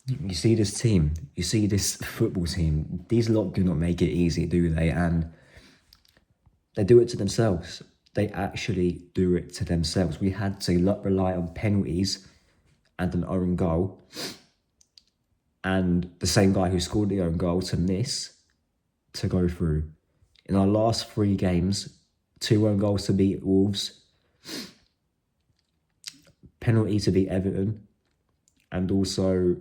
You see this team, you see this football team, these lot do not make it easy, do they? And they do it to themselves. They actually do it to themselves. We had to rely on penalties and an own goal, and the same guy who scored the own goal to miss to go through. In our last 3 games, 2 own goals to beat Wolves, penalty to beat Everton, and also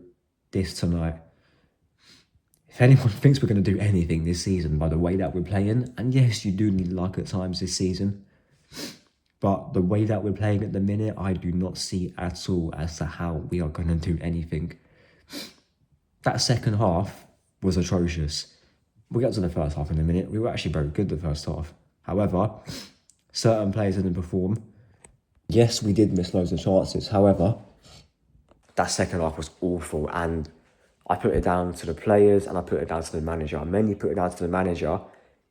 this tonight. If anyone thinks we're going to do anything this season by the way that we're playing, and yes, you do need luck at times this season, but the way that we're playing at the minute, I do not see at all as to how we are going to do anything. That second half was atrocious. We'll get to the first half in a minute. We were actually very good the first half. However, certain players didn't perform. Yes, we did miss loads of chances. However, that second half was awful, and I put it down to the players and I put it down to the manager. I mainly put it down to the manager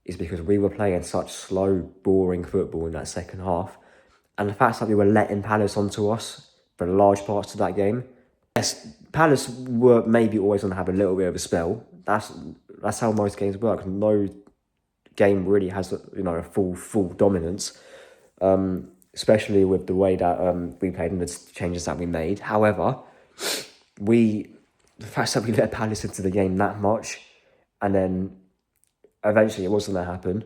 is because we were playing such slow, boring football in that second half. And the fact that we were letting Palace onto us for large parts of that game. Yes, Palace were maybe always going to have a little bit of a spell. That's how most games work. No game really has a full dominance, especially with the way that we played and the changes that we made. However, the fact that we let Palace into the game that much, and then eventually it wasn't going to happen,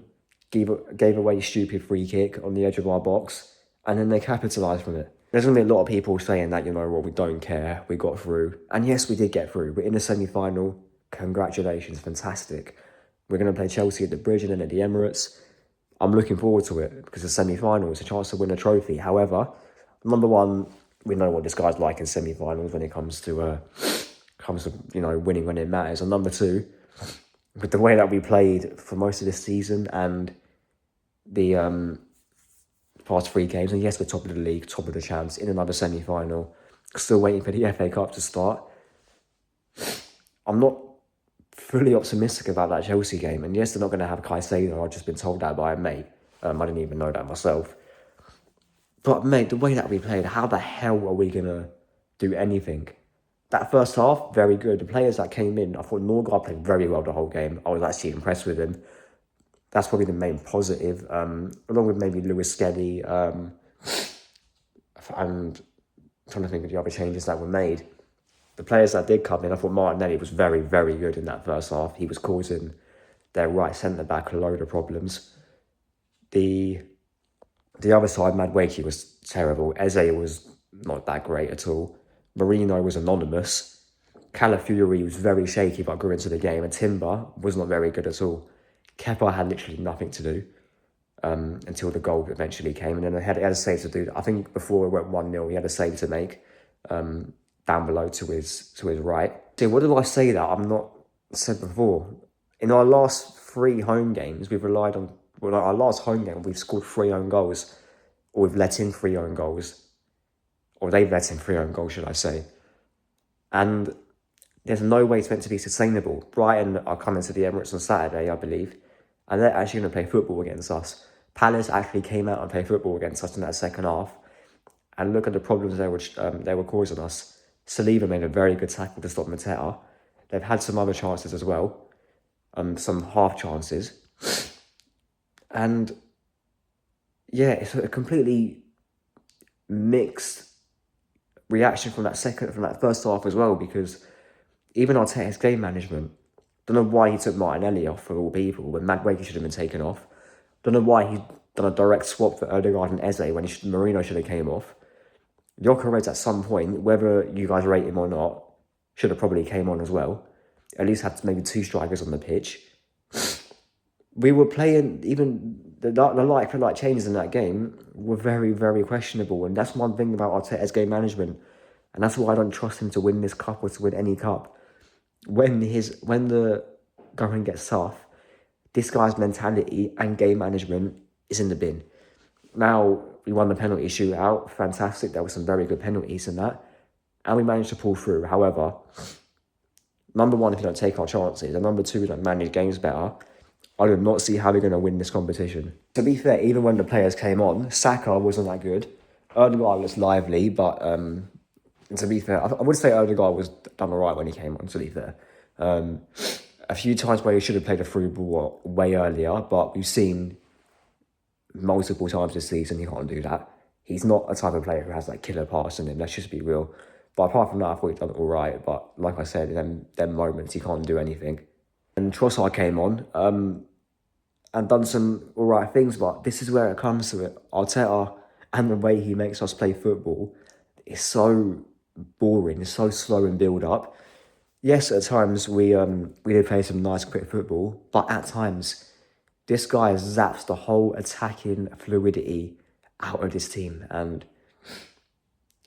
gave away a stupid free kick on the edge of our box, and then they capitalised from it. There's going to be a lot of people saying that, we don't care, we got through. And yes, we did get through. We're in the semi-final. Congratulations, fantastic. We're going to play Chelsea at the Bridge and then at the Emirates. I'm looking forward to it because the semi-final is a chance to win a trophy. However, number one, we know what this guy's like in semi-finals when it comes to winning when it matters. And number two, with the way that we played for most of this season and the past 3 games, and yes, we're top of the league, top of the champs, in another semi-final, still waiting for the FA Cup to start. I'm not fully optimistic about that Chelsea game, and yes, they're not going to have Caicedo. I've just been told that by a mate. I didn't even know that myself. But mate, the way that we played, how the hell are we going to do anything? That first half, very good. The players that came in, I thought Norgard played very well the whole game. I was actually impressed with him. That's probably the main positive, along with maybe Lewis Skelly, and I'm trying to think of the other changes that were made. The players that did come in, I thought Martinelli was very, very good in that first half. He was causing their right centre-back a load of problems. The other side, Madueke was terrible. Eze was not that great at all. Marino was anonymous. Calafiori was very shaky but grew into the game. And Timber was not very good at all. Kepa had literally nothing to do until the goal eventually came. And then he had a save to do. I think before it went 1-0, he had a save to make down below to his right. So what did I say that I'm not said before? In our last 3 home games, we've relied on... Well, our last home game, we've scored 3 own goals. Or we've let in 3 own goals. Or they've let in 3 own goals, should I say. And there's no way it's meant to be sustainable. Brighton are coming to the Emirates on Saturday, I believe. And they're actually going to play football against us. Palace actually came out and played football against us in that second half. And look at the problems they were causing us. Saliba made a very good tackle to stop Mateta. They've had some other chances as well. Some half chances. And yeah, it's a completely mixed reaction from that first half as well, because even Arteta's game management, don't know why he took Martinelli off for all people when Madueke should have been taken off. Don't know why he done a direct swap for Odegaard and Eze when Marino should have came off. Gyökeres at some point, whether you guys rate him or not, should have probably came on as well. At least had maybe 2 strikers on the pitch. We were playing, even the like-for-like changes in that game were very, very questionable. And that's one thing about Arteta's game management. And that's why I don't trust him to win this cup or to win any cup. When the going gets tough, this guy's mentality and game management is in the bin. Now, we won the penalty shootout. Fantastic. There were some very good penalties in that. And we managed to pull through. However, number one, if you don't take our chances, and number two, we don't manage games better, I do not see how we're going to win this competition. To be fair, even when the players came on, Saka wasn't that good. Odegaard was lively, but And to be fair, I would say Odegaard was done all right when he came on, to be fair. A few times where he should have played a through ball way earlier, but we've seen multiple times this season he can't do that. He's not a type of player who has like killer pass in him, let's just be real. But apart from that, I thought he'd done it all right. But like I said, in them moments, he can't do anything. And Trossard came on and done some all right things, but this is where it comes to it. Arteta and the way he makes us play football is so boring, it's so slow in build up. Yes, at times we did play some nice quick football, but at times this guy zaps the whole attacking fluidity out of this team, and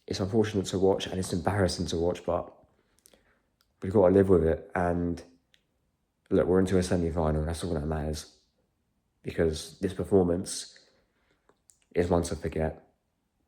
it's unfortunate to watch and it's embarrassing to watch, but we've got to live with it. And look, we're into a semi-final, that's all that matters, because this performance is one to forget.